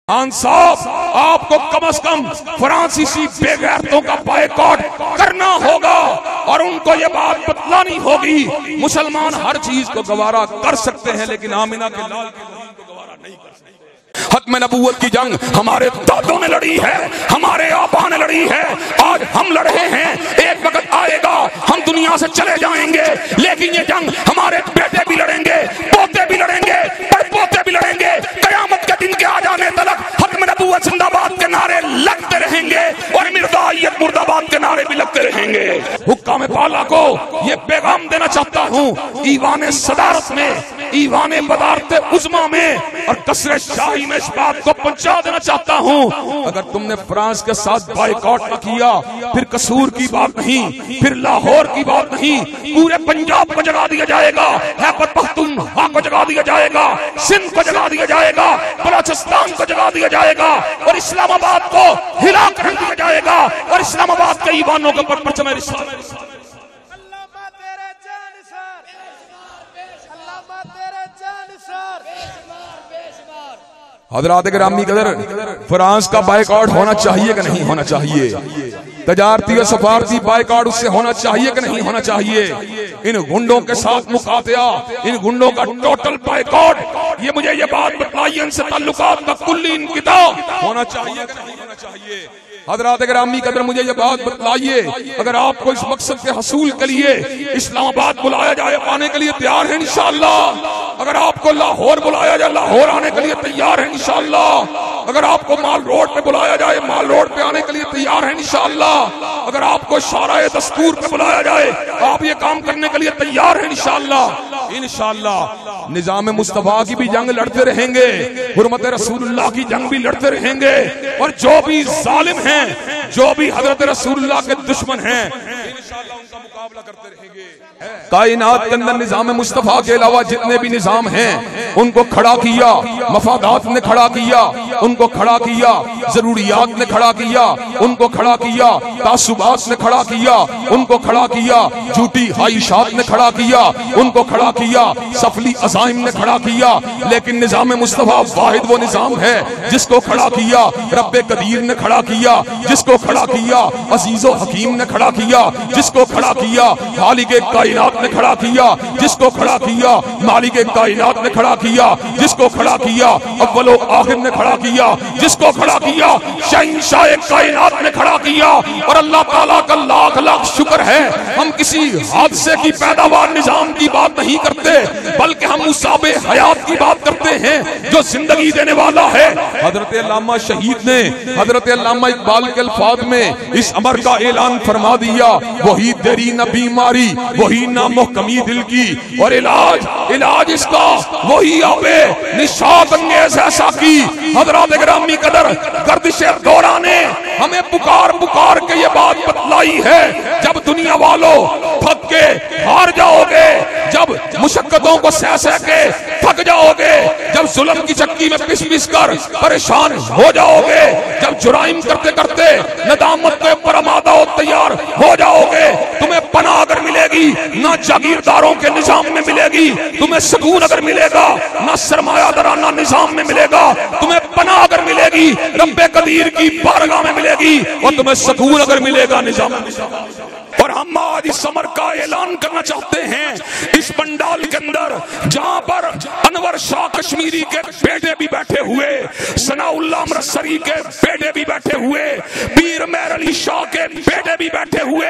خان صاحب آپ کو کم از کم فرانسیسی بے غیرتوں کا بائیکاٹ کرنا ہوگا اور ان کو یہ بات بتلانی ہوگی مسلمان ہر چیز کو گوارا کر سکتے ہیں لیکن آمنہ کے لال کے دین کو گوارا نہیں کر سکتے۔ ختم نبوت کی جنگ ہمارے دادوں نے لڑی ہے، ہمارے آبا نے لڑی ہے، آج ہم لڑ رہے ہیں، ایک وقت آئے گا ہم دنیا سے چلے جائیں گے لیکن یہ جنگ ہمارے بیٹے بھی لڑیں گے، پوتے بھی لڑیں گے، پوتے بھی لڑیں گے، قیامت کے دن کے آ جانے تلک ختم نبوت زندہ باد کے نعرے لگتے رہیں گے اور مردائیت مرد آباد کے نعرے بھی لگتے رہیں گے۔ حکام پالا کو یہ پیغام دینا چاہتا ہوں، ایوان صدارت میں، ایوان بدارت عظما میں اور قصر شاہی میں اس بات کو پہنچا دینا چاہتا ہوں، اگر تم نے فرانس کے ساتھ بائیکاٹ نہ کیا پھر قصور کی بات نہیں، پھر لاہور کی بات نہیں، پورے پنجاب کو جگا دیا جائے گا، خیبر پختونخوا کو جگا دیا جائے گا، سندھ کو جگا دیا جائے گا، بلوچستان کو جگا دیا جائے گا اور اسلام آباد کو ہلا کر دیا جائے گا اور اسلام آباد کے ایوانوں کے پر پرچم رسالت۔ حضرات گرامی قدر، فرانس کا بائیکاٹ ہونا چاہیے کہ نہیں ہونا چاہیے؟ تجارتی اور سفارتی بائیکاٹ اس سے ہونا چاہیے کہ نہیں ہونا چاہیے؟ ان گنڈوں کے ساتھ مقاطعہ، ان گنڈوں کا ٹوٹل بائیکاٹ، یہ مجھے یہ بات بتلائیے ان سے تعلقات کا کلی انقطاع ہونا چاہیے کہ نہیں ہونا چاہیے؟ حضرات گرامی قدر مجھے یہ بات بتلائیے، اگر آپ کو اس مقصد کے حصول کے لیے اسلام آباد بلایا جائے آنے کے لیے تیار ہیں انشاءاللہ، اگر آپ کو لاہور بلایا جائے لاہور آنے کے لیے تیار ہیں انشاءاللہ، اگر آپ کو مال روڈ پہ بلایا جائے مال روڈ پہ آنے کے لیے تیار ہیں انشاءاللہ، اگر آپ کو شارع دستور پہ بلایا جائے آپ یہ کام کرنے کے لیے تیار ہیں انشاءاللہ۔ انشاءاللہ نظام مصطفیٰ کی بھی جنگ لڑتے رہیں گے، حرمت رسول اللہ کی جنگ بھی لڑتے رہیں گے اور جو بھی ظالم ہیں، جو بھی حضرت رسول اللہ کے دشمن ہیں انشاءاللہ ان کا مقابلہ کرتے رہیں گے۔ کائنات کے اندر نظام مصطفیٰ کے علاوہ جتنے بھی نظام ہیں ان کو کھڑا کیا، مفادات نے کھڑا کیا، ان کو کھڑا کیا، ضروریات نے کھڑا کیا، ان کو کھڑا کیا، تعصبات نے کھڑا کیا، ان کو کھڑا کیا، جھوٹی خواہشات نے کھڑا کیا، ان کو کھڑا کیا، سفلی عزائم نے کھڑا کیا، لیکن نظام مصطفیٰ واحد وہ نظام ہے جس کو کھڑا کیا رب قدیر نے کھڑا کیا، جس کو کھڑا کیا عزیز و حکیم نے کھڑا کیا، جس کو کھڑا کیا خالق کائنات نے کھڑا کیا، جس کو کھڑا کیا مالک کائنات نے کھڑا کیا، جس کو کھڑا کیا اول و آخر نے کھڑا کیا، جس کو کھڑا کیا شہنشاہ کائنات نے کھڑا کیا۔ اور اللہ تعالیٰ کا لاکھ لاکھ شکر ہے ہم کسی حادثے کی پیداوار نظام کی بات نہیں کرتے بلکہ ہم مصاب حیات کی بات کرتے ہیں جو زندگی دینے والا ہے۔ حضرت علامہ شہید نے حضرت علامہ اقبال کے الفاظ میں اس امر کا اعلان فرما دیا، وہی تیری نہ بیماری وہی نہ محکمی دل کی اور علاج اس کا وہی آبے نشاط انگیز ایسا کی۔ حضرات گرامی قدر گردش دورہ نے ہمیں پکار پکار کے یہ بات بتلائی ہے، جب دنیا والوں تھک کے ہار جاؤ گے، جب مشقتوں کو سہ سہ کے تھک جاؤ گے، جب ظلم کی چکی میں پس پس کر پریشان ہو جاؤ گے، جب جرائم کرتے کرتے ندامت کے اوپر آمادہ و تیار ہو جاؤ گے، تمہیں پناہ اگر ملے گی نہ جاگیرداروں کے نظام میں ملے گی، تمہیں سکون اگر ملے گا نہ سرمایہ دارانہ نظام میں ملے گا، تمہیں پناہ اگر ملے گی رب قدیر کی بارگاہ میں ملے گی اور تمہیں سکون اگر ملے گا نظام میں۔ اور ہم آج اس امر کا اعلان کرنا چاہتے ہیں اس پنڈال کے اندر جہاں پر انور شاہ کشمیری کے بیٹے بھی بیٹھے ہوئے، ثناء اللہ امرتسری کے بیٹے بھی بیٹھے ہوئے، پیر مہر علی شاہ کے بیٹے بھی بیٹھے ہوئے،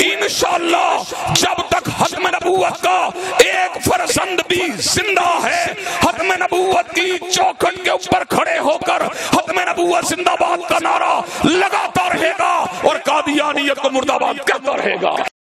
انشاءاللہ جب تک ختم نبوت کا ایک فرزند بھی زندہ ہے، ختم نبوت کی چوکھٹ کے اوپر کھڑے ہو کر ختم نبوت زندہ باد کا نعرہ لگاتا رہے گا اور قادیانیت کو مردہ باد کہتا رہے گا۔